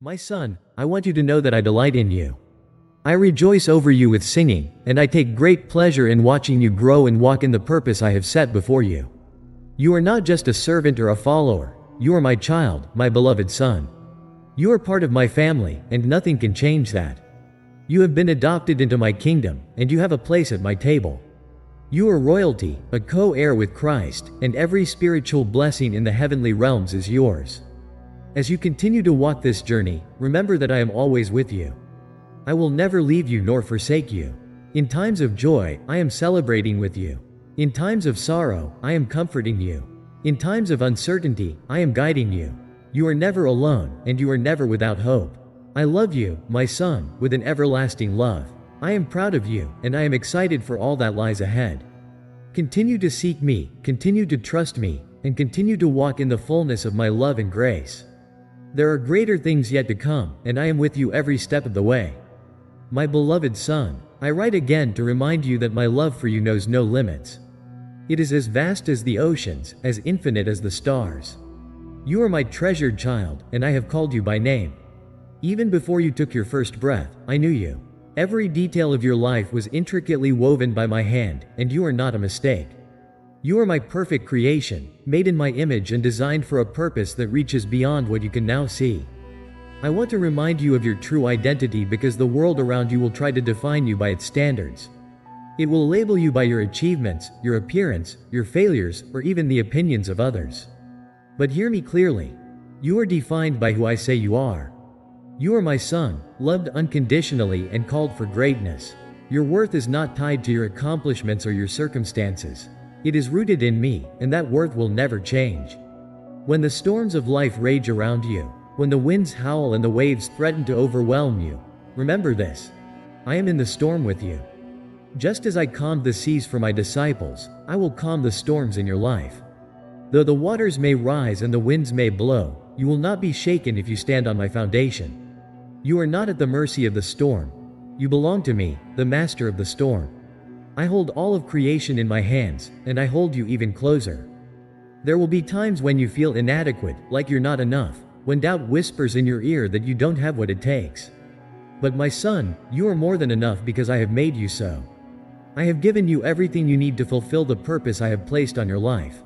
My son, I want you to know that I delight in you. I rejoice over you with singing, and I take great pleasure in watching you grow and walk in the purpose I have set before you. You are not just a servant or a follower, you are my child, my beloved son. You are part of my family, and nothing can change that. You have been adopted into my kingdom, and you have a place at my table. You are royalty, a co-heir with Christ, and every spiritual blessing in the heavenly realms is yours. As you continue to walk this journey, remember that I am always with you. I will never leave you nor forsake you. In times of joy, I am celebrating with you. In times of sorrow, I am comforting you. In times of uncertainty, I am guiding you. You are never alone, and you are never without hope. I love you, my son, with an everlasting love. I am proud of you, and I am excited for all that lies ahead. Continue to seek me, continue to trust me, and continue to walk in the fullness of my love and grace. There are greater things yet to come, and I am with you every step of the way. My beloved son, I write again to remind you that my love for you knows no limits. It is as vast as the oceans, as infinite as the stars. You are my treasured child, and I have called you by name. Even before you took your first breath, I knew you. Every detail of your life was intricately woven by my hand, and you are not a mistake. You are my perfect creation, made in my image and designed for a purpose that reaches beyond what you can now see. I want to remind you of your true identity because the world around you will try to define you by its standards. It will label you by your achievements, your appearance, your failures, or even the opinions of others. But hear me clearly. You are defined by who I say you are. You are my son, loved unconditionally and called for greatness. Your worth is not tied to your accomplishments or your circumstances. It is rooted in me, and that worth will never change. When the storms of life rage around you, when the winds howl and the waves threaten to overwhelm you, remember this. I am in the storm with you. Just as I calmed the seas for my disciples, I will calm the storms in your life. Though the waters may rise and the winds may blow, you will not be shaken if you stand on my foundation. You are not at the mercy of the storm. You belong to me, the master of the storm. I hold all of creation in my hands, and I hold you even closer. There will be times when you feel inadequate, like you're not enough, when doubt whispers in your ear that you don't have what it takes. But my son, you are more than enough because I have made you so. I have given you everything you need to fulfill the purpose I have placed on your life.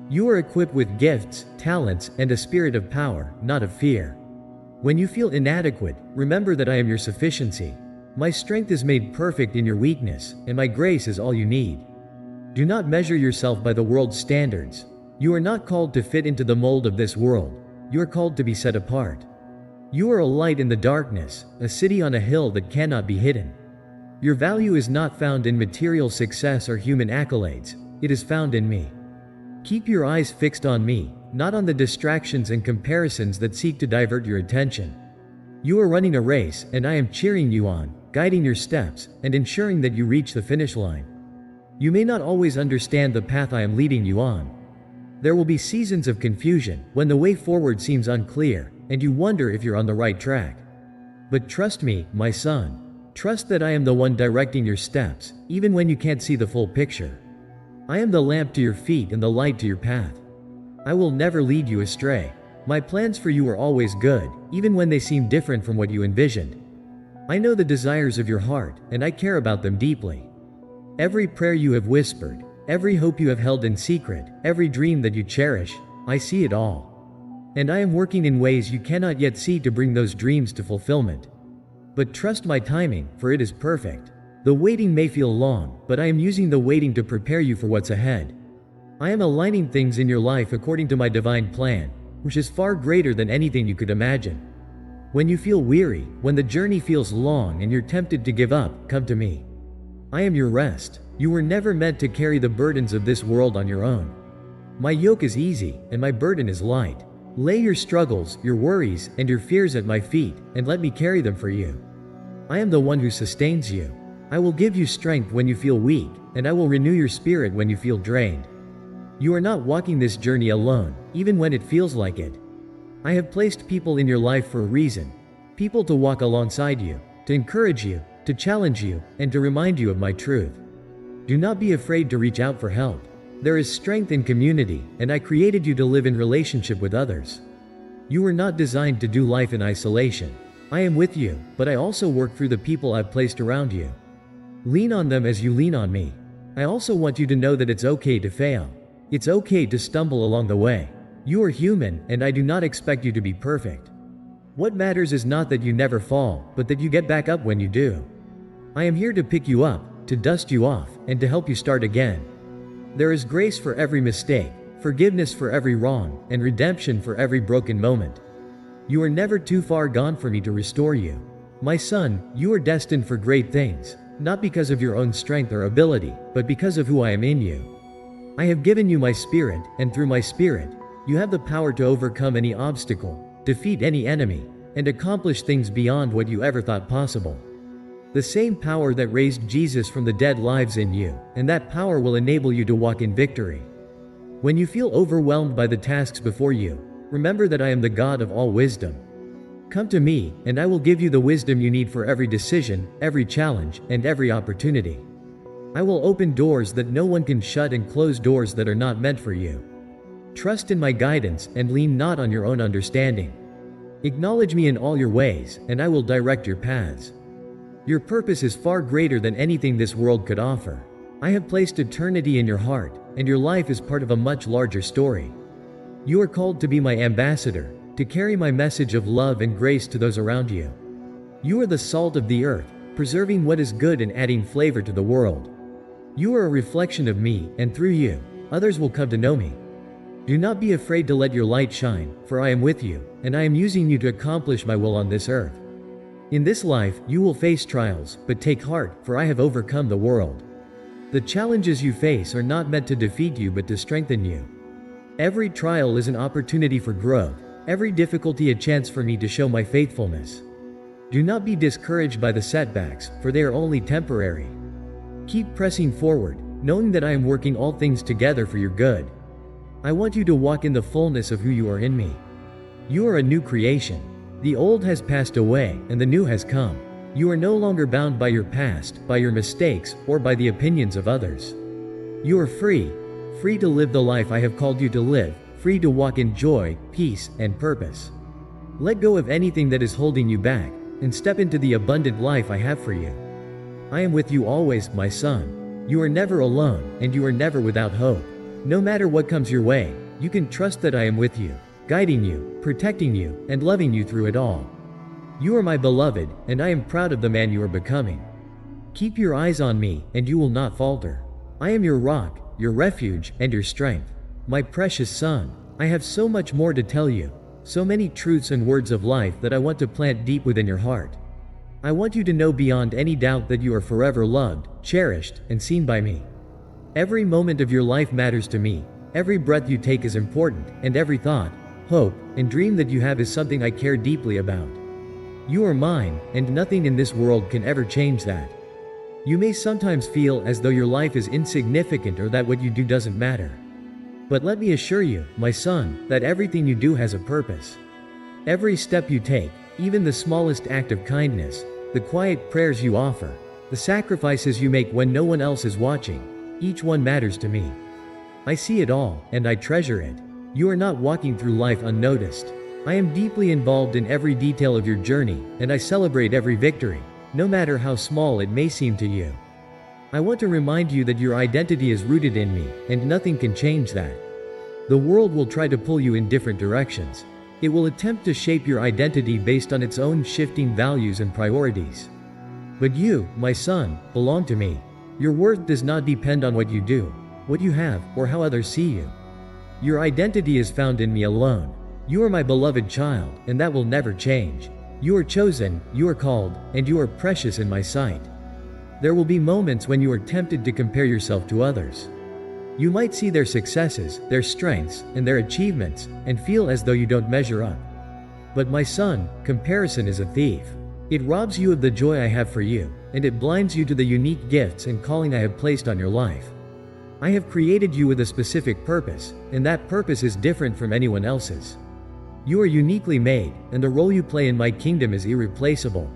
You are equipped with gifts, talents, and a spirit of power, not of fear. When you feel inadequate, remember that I am your sufficiency. My strength is made perfect in your weakness, and my grace is all you need. Do not measure yourself by the world's standards. You are not called to fit into the mold of this world. You are called to be set apart. You are a light in the darkness, a city on a hill that cannot be hidden. Your value is not found in material success or human accolades. It is found in me. Keep your eyes fixed on me, not on the distractions and comparisons that seek to divert your attention. You are running a race, and I am cheering you on, guiding your steps, and ensuring that you reach the finish line. You may not always understand the path I am leading you on. There will be seasons of confusion, when the way forward seems unclear, and you wonder if you're on the right track. But trust me, my son. Trust that I am the one directing your steps, even when you can't see the full picture. I am the lamp to your feet and the light to your path. I will never lead you astray. My plans for you are always good, even when they seem different from what you envisioned. I know the desires of your heart, and I care about them deeply. Every prayer you have whispered, every hope you have held in secret, every dream that you cherish, I see it all. And I am working in ways you cannot yet see to bring those dreams to fulfillment. But trust my timing, for it is perfect. The waiting may feel long, but I am using the waiting to prepare you for what's ahead. I am aligning things in your life according to my divine plan, which is far greater than anything you could imagine. When you feel weary, when the journey feels long and you're tempted to give up, come to me. I am your rest. You were never meant to carry the burdens of this world on your own. My yoke is easy, and my burden is light. Lay your struggles, your worries, and your fears at my feet, and let me carry them for you. I am the one who sustains you. I will give you strength when you feel weak, and I will renew your spirit when you feel drained. You are not walking this journey alone, even when it feels like it. I have placed people in your life for a reason. People to walk alongside you, to encourage you, to challenge you, and to remind you of my truth. Do not be afraid to reach out for help. There is strength in community, and I created you to live in relationship with others. You were not designed to do life in isolation. I am with you, but I also work through the people I've placed around you. Lean on them as you lean on me. I also want you to know that it's okay to fail. It's okay to stumble along the way. You are human, and I do not expect you to be perfect. What matters is not that you never fall, but that you get back up when you do. I am here to pick you up, to dust you off, and to help you start again. There is grace for every mistake, forgiveness for every wrong, and redemption for every broken moment. You are never too far gone for me to restore you. My son, you are destined for great things, not because of your own strength or ability, but because of who I am in you. I have given you my spirit, and through my spirit, you have the power to overcome any obstacle, defeat any enemy, and accomplish things beyond what you ever thought possible. The same power that raised Jesus from the dead lives in you, and that power will enable you to walk in victory. When you feel overwhelmed by the tasks before you, remember that I am the God of all wisdom. Come to me, and I will give you the wisdom you need for every decision, every challenge, and every opportunity. I will open doors that no one can shut and close doors that are not meant for you. Trust in my guidance and lean not on your own understanding. Acknowledge me in all your ways, and I will direct your paths. Your purpose is far greater than anything this world could offer. I have placed eternity in your heart, and your life is part of a much larger story. You are called to be my ambassador, to carry my message of love and grace to those around you. You are the salt of the earth, preserving what is good and adding flavor to the world. You are a reflection of me, and through you, others will come to know me. Do not be afraid to let your light shine, for I am with you, and I am using you to accomplish my will on this earth. In this life, you will face trials, but take heart, for I have overcome the world. The challenges you face are not meant to defeat you but to strengthen you. Every trial is an opportunity for growth, every difficulty a chance for me to show my faithfulness. Do not be discouraged by the setbacks, for they are only temporary. Keep pressing forward, knowing that I am working all things together for your good. I want you to walk in the fullness of who you are in me. You are a new creation. The old has passed away, and the new has come. You are no longer bound by your past, by your mistakes, or by the opinions of others. You are free, free to live the life I have called you to live, free to walk in joy, peace, and purpose. Let go of anything that is holding you back, and step into the abundant life I have for you. I am with you always, my son. You are never alone, and you are never without hope. No matter what comes your way, you can trust that I am with you, guiding you, protecting you, and loving you through it all. You are my beloved, and I am proud of the man you are becoming. Keep your eyes on me, and you will not falter. I am your rock, your refuge, and your strength. My precious son, I have so much more to tell you, so many truths and words of life that I want to plant deep within your heart. I want you to know beyond any doubt that you are forever loved, cherished, and seen by me. Every moment of your life matters to me, every breath you take is important, and every thought, hope, and dream that you have is something I care deeply about. You are mine, and nothing in this world can ever change that. You may sometimes feel as though your life is insignificant or that what you do doesn't matter. But let me assure you, my son, that everything you do has a purpose. Every step you take, even the smallest act of kindness, the quiet prayers you offer, the sacrifices you make when no one else is watching, each one matters to me. I see it all, and I treasure it. You are not walking through life unnoticed. I am deeply involved in every detail of your journey, and I celebrate every victory, no matter how small it may seem to you. I want to remind you that your identity is rooted in me, and nothing can change that. The world will try to pull you in different directions. It will attempt to shape your identity based on its own shifting values and priorities. But you, my son, belong to me. Your worth does not depend on what you do, what you have, or how others see you. Your identity is found in me alone. You are my beloved child, and that will never change. You are chosen, you are called, and you are precious in my sight. There will be moments when you are tempted to compare yourself to others. You might see their successes, their strengths, and their achievements, and feel as though you don't measure up. But my son, comparison is a thief. It robs you of the joy I have for you, and it blinds you to the unique gifts and calling I have placed on your life. I have created you with a specific purpose, and that purpose is different from anyone else's. You are uniquely made, and the role you play in my kingdom is irreplaceable.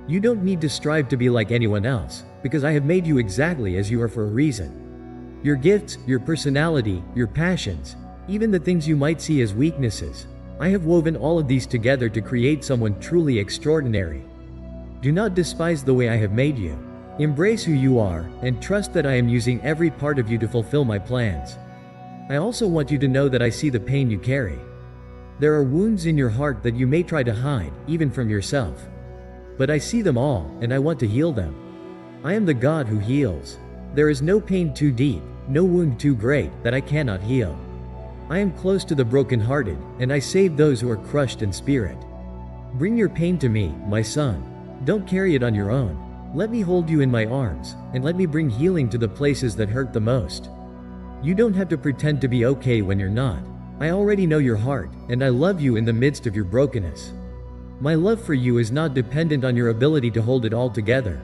You don't need to strive to be like anyone else, because I have made you exactly as you are for a reason. Your gifts, your personality, your passions, even the things you might see as weaknesses, I have woven all of these together to create someone truly extraordinary. Do not despise the way I have made you. Embrace who you are, and trust that I am using every part of you to fulfill my plans. I also want you to know that I see the pain you carry. There are wounds in your heart that you may try to hide, even from yourself. But I see them all, and I want to heal them. I am the God who heals. There is no pain too deep, no wound too great, that I cannot heal. I am close to the brokenhearted, and I save those who are crushed in spirit. Bring your pain to me, my son. Don't carry it on your own. Let me hold you in my arms, and let me bring healing to the places that hurt the most. You don't have to pretend to be okay when you're not. I already know your heart, and I love you in the midst of your brokenness. My love for you is not dependent on your ability to hold it all together.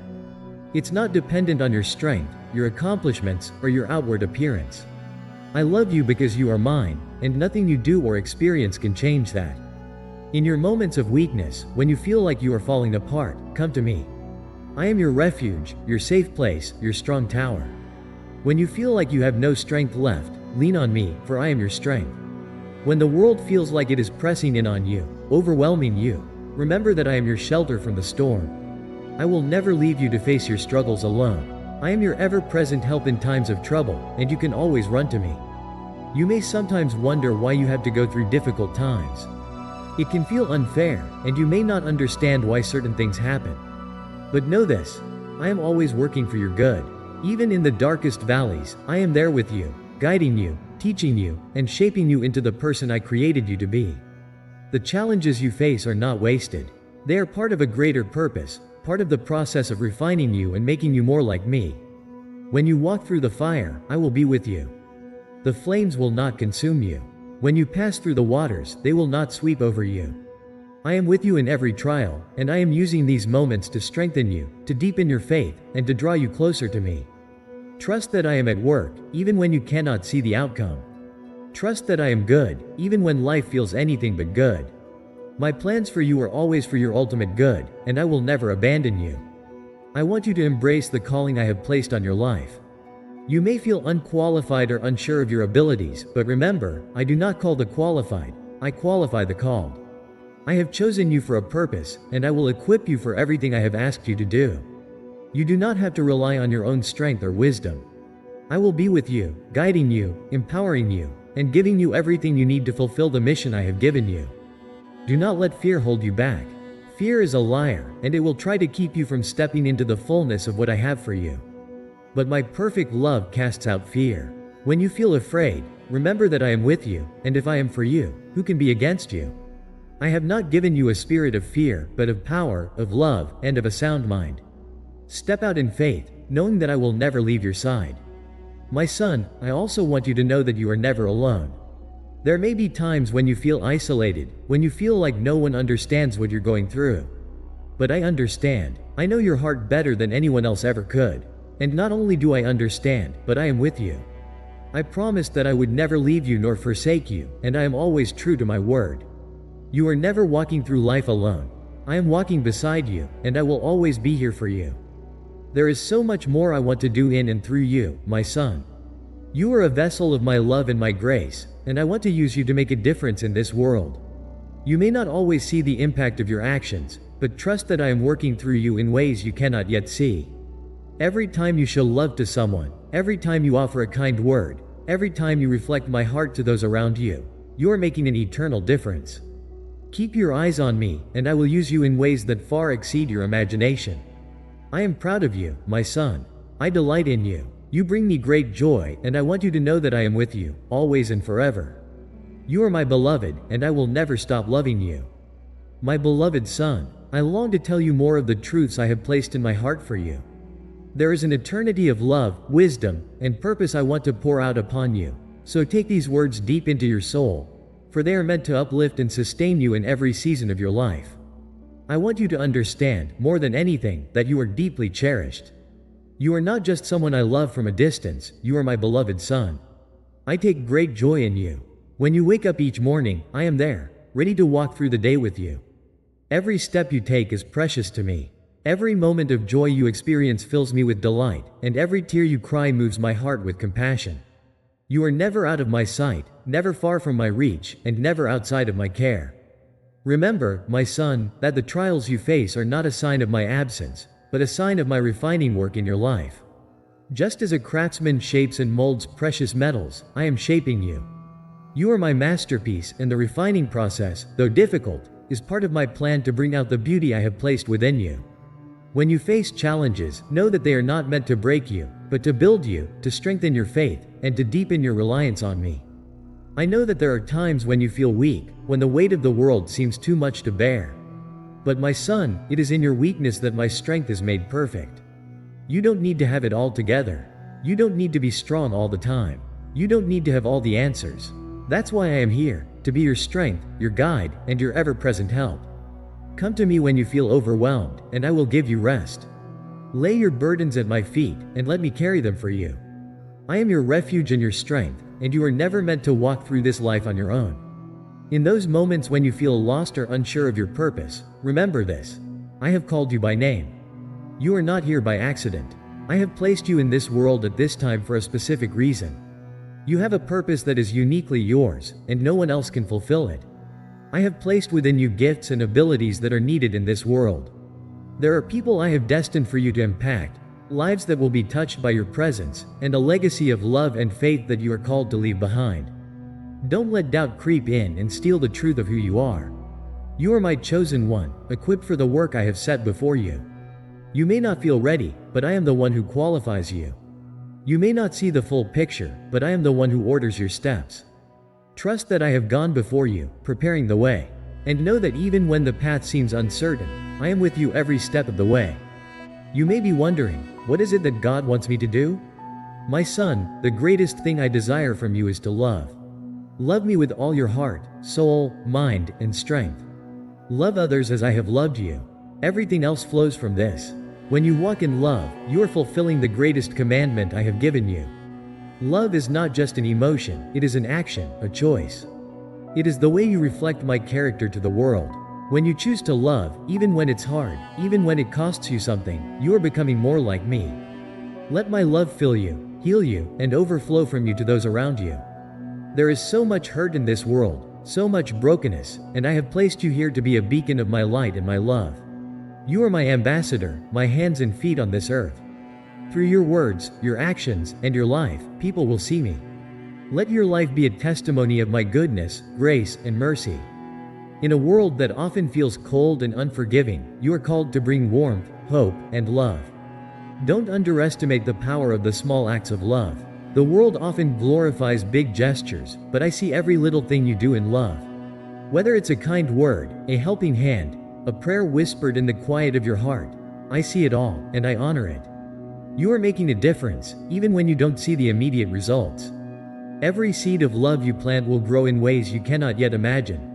It's not dependent on your strength, your accomplishments, or your outward appearance. I love you because you are mine, and nothing you do or experience can change that. In your moments of weakness, when you feel like you are falling apart, come to me. I am your refuge, your safe place, your strong tower. When you feel like you have no strength left, lean on me, for I am your strength. When the world feels like it is pressing in on you, overwhelming you, remember that I am your shelter from the storm. I will never leave you to face your struggles alone. I am your ever-present help in times of trouble, and you can always run to me. You may sometimes wonder why you have to go through difficult times. It can feel unfair, and you may not understand why certain things happen. But know this, I am always working for your good. Even in the darkest valleys, I am there with you, guiding you, teaching you, and shaping you into the person I created you to be. The challenges you face are not wasted. They are part of a greater purpose, part of the process of refining you and making you more like me. When you walk through the fire, I will be with you. The flames will not consume you. When you pass through the waters, they will not sweep over you. I am with you in every trial, and I am using these moments to strengthen you, to deepen your faith, and to draw you closer to me. Trust that I am at work, even when you cannot see the outcome. Trust that I am good, even when life feels anything but good. My plans for you are always for your ultimate good, and I will never abandon you. I want you to embrace the calling I have placed on your life. You may feel unqualified or unsure of your abilities, but remember, I do not call the qualified, I qualify the called. I have chosen you for a purpose, and I will equip you for everything I have asked you to do. You do not have to rely on your own strength or wisdom. I will be with you, guiding you, empowering you, and giving you everything you need to fulfill the mission I have given you. Do not let fear hold you back. Fear is a liar, and it will try to keep you from stepping into the fullness of what I have for you. But my perfect love casts out fear. When you feel afraid, remember that I am with you, and if I am for you, who can be against you? I have not given you a spirit of fear, but of power, of love, and of a sound mind. Step out in faith, knowing that I will never leave your side. My son, I also want you to know that you are never alone. There may be times when you feel isolated, when you feel like no one understands what you're going through. But I understand. I know your heart better than anyone else ever could. And not only do I understand, but I am with you. I promised that I would never leave you nor forsake you, and I am always true to my word. You are never walking through life alone. I am walking beside you, and I will always be here for you. There is so much more I want to do in and through you, my son. You are a vessel of my love and my grace, and I want to use you to make a difference in this world. You may not always see the impact of your actions, but trust that I am working through you in ways you cannot yet see. Every time you show love to someone, every time you offer a kind word, every time you reflect my heart to those around you, you are making an eternal difference. Keep your eyes on me, and I will use you in ways that far exceed your imagination. I am proud of you, my son. I delight in you. You bring me great joy, and I want you to know that I am with you, always and forever. You are my beloved, and I will never stop loving you. My beloved son, I long to tell you more of the truths I have placed in my heart for you. There is an eternity of love, wisdom, and purpose I want to pour out upon you, so take these words deep into your soul, for they are meant to uplift and sustain you in every season of your life. I want you to understand, more than anything, that you are deeply cherished. You are not just someone I love from a distance, you are my beloved son. I take great joy in you. When you wake up each morning, I am there, ready to walk through the day with you. Every step you take is precious to me. Every moment of joy you experience fills me with delight, and every tear you cry moves my heart with compassion. You are never out of my sight, never far from my reach, and never outside of my care. Remember, my son, that the trials you face are not a sign of my absence, but a sign of my refining work in your life. Just as a craftsman shapes and molds precious metals, I am shaping you. You are my masterpiece, and the refining process, though difficult, is part of my plan to bring out the beauty I have placed within you. When you face challenges, know that they are not meant to break you, but to build you, to strengthen your faith, and to deepen your reliance on me. I know that there are times when you feel weak, when the weight of the world seems too much to bear. But my son, it is in your weakness that my strength is made perfect. You don't need to have it all together. You don't need to be strong all the time. You don't need to have all the answers. That's why I am here, to be your strength, your guide, and your ever-present help. Come to me when you feel overwhelmed, and I will give you rest. Lay your burdens at my feet, and let me carry them for you. I am your refuge and your strength, and you are never meant to walk through this life on your own. In those moments when you feel lost or unsure of your purpose, remember this: I have called you by name. You are not here by accident. I have placed you in this world at this time for a specific reason. You have a purpose that is uniquely yours, and no one else can fulfill it. I have placed within you gifts and abilities that are needed in this world. There are people I have destined for you to impact, lives that will be touched by your presence, and a legacy of love and faith that you are called to leave behind. Don't let doubt creep in and steal the truth of who you are. You are my chosen one, equipped for the work I have set before you. You may not feel ready, but I am the one who qualifies you. You may not see the full picture, but I am the one who orders your steps. Trust that I have gone before you, preparing the way. And know that even when the path seems uncertain, I am with you every step of the way. You may be wondering, what is it that God wants me to do? My son, the greatest thing I desire from you is to love. Love me with all your heart, soul, mind, and strength. Love others as I have loved you. Everything else flows from this. When you walk in love, you are fulfilling the greatest commandment I have given you. Love is not just an emotion, it is an action, a choice. It is the way you reflect my character to the world. When you choose to love, even when it's hard, even when it costs you something, you are becoming more like me. Let my love fill you, heal you, and overflow from you to those around you. There is so much hurt in this world, so much brokenness, and I have placed you here to be a beacon of my light and my love. You are my ambassador, my hands and feet on this earth. Through your words, your actions, and your life, people will see me. Let your life be a testimony of my goodness, grace, and mercy. In a world that often feels cold and unforgiving, you are called to bring warmth, hope, and love. Don't underestimate the power of the small acts of love. The world often glorifies big gestures, but I see every little thing you do in love. Whether it's a kind word, a helping hand, a prayer whispered in the quiet of your heart, I see it all, and I honor it. You are making a difference, even when you don't see the immediate results. Every seed of love you plant will grow in ways you cannot yet imagine.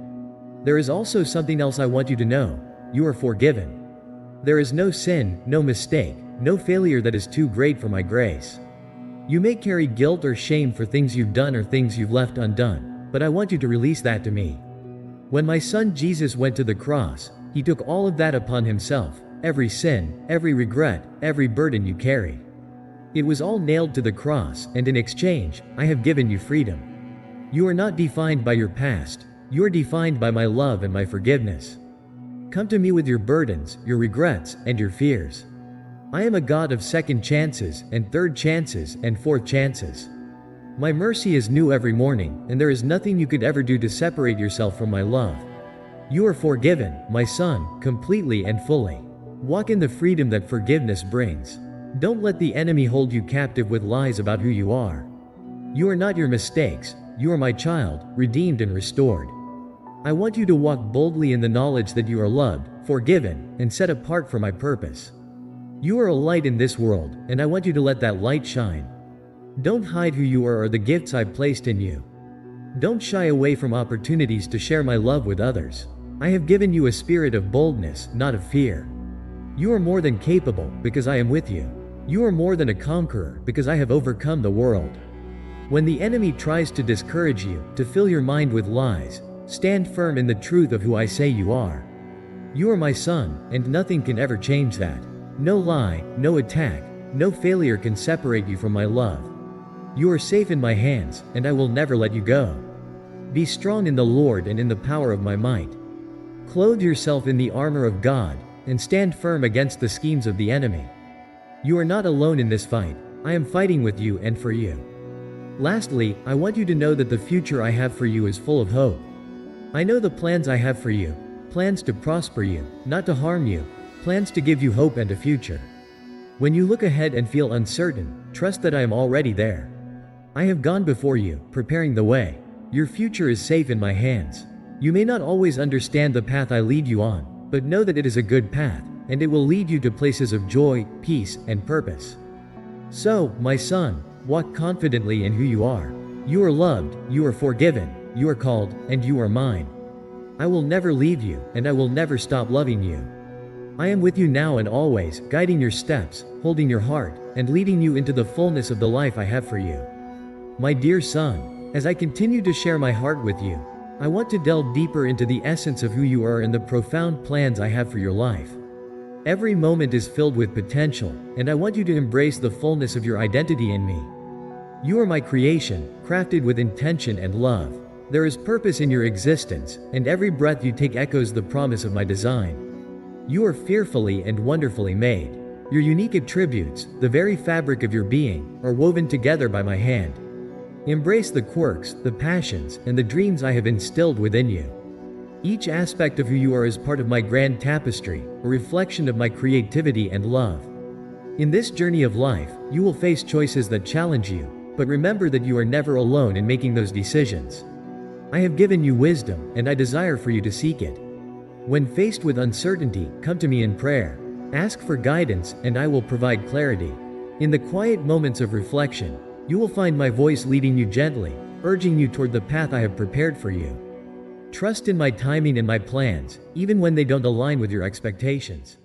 There is also something else I want you to know: you are forgiven. There is no sin, no mistake, no failure that is too great for my grace. You may carry guilt or shame for things you've done or things you've left undone, but I want you to release that to me. When my son Jesus went to the cross, he took all of that upon himself. Every sin, every regret, every burden you carry. It was all nailed to the cross, and in exchange, I have given you freedom. You are not defined by your past, you are defined by my love and my forgiveness. Come to me with your burdens, your regrets, and your fears. I am a God of second chances, and third chances, and fourth chances. My mercy is new every morning, and there is nothing you could ever do to separate yourself from my love. You are forgiven, my son, completely and fully. Walk in the freedom that forgiveness brings. Don't let the enemy hold you captive with lies about who you are. You are not your mistakes, you are my child, redeemed and restored. I want you to walk boldly in the knowledge that you are loved, forgiven, and set apart for my purpose. You are a light in this world, and I want you to let that light shine. Don't hide who you are or the gifts I've placed in you. Don't shy away from opportunities to share my love with others. I have given you a spirit of boldness, not of fear. You are more than capable, because I am with you. You are more than a conqueror, because I have overcome the world. When the enemy tries to discourage you, to fill your mind with lies, stand firm in the truth of who I say you are. You are my son, and nothing can ever change that. No lie, no attack, no failure can separate you from my love. You are safe in my hands, and I will never let you go. Be strong in the Lord and in the power of my might. Clothe yourself in the armor of God, and stand firm against the schemes of the enemy. You are not alone in this fight. I am fighting with you and for you. Lastly, I want you to know that the future I have for you is full of hope. I know the plans I have for you, plans to prosper you, not to harm you, plans to give you hope and a future. When you look ahead and feel uncertain, trust that I am already there. I have gone before you, preparing the way. Your future is safe in my hands. You may not always understand the path I lead you on, but know that it is a good path, and it will lead you to places of joy, peace, and purpose. So, my son, walk confidently in who you are. You are loved, you are forgiven, you are called, and you are mine. I will never leave you, and I will never stop loving you. I am with you now and always, guiding your steps, holding your heart, and leading you into the fullness of the life I have for you. My dear son, as I continue to share my heart with you, I want to delve deeper into the essence of who you are and the profound plans I have for your life. Every moment is filled with potential, and I want you to embrace the fullness of your identity in me. You are my creation, crafted with intention and love. There is purpose in your existence, and every breath you take echoes the promise of my design. You are fearfully and wonderfully made. Your unique attributes, the very fabric of your being, are woven together by my hand. Embrace the quirks, the passions, and the dreams I have instilled within you. Each aspect of who you are is part of my grand tapestry, a reflection of my creativity and love. In this journey of life, you will face choices that challenge you, but remember that you are never alone in making those decisions. I have given you wisdom, and I desire for you to seek it. When faced with uncertainty, come to me in prayer. Ask for guidance, and I will provide clarity. In the quiet moments of reflection, you will find my voice leading you gently, urging you toward the path I have prepared for you. Trust in my timing and my plans, even when they don't align with your expectations.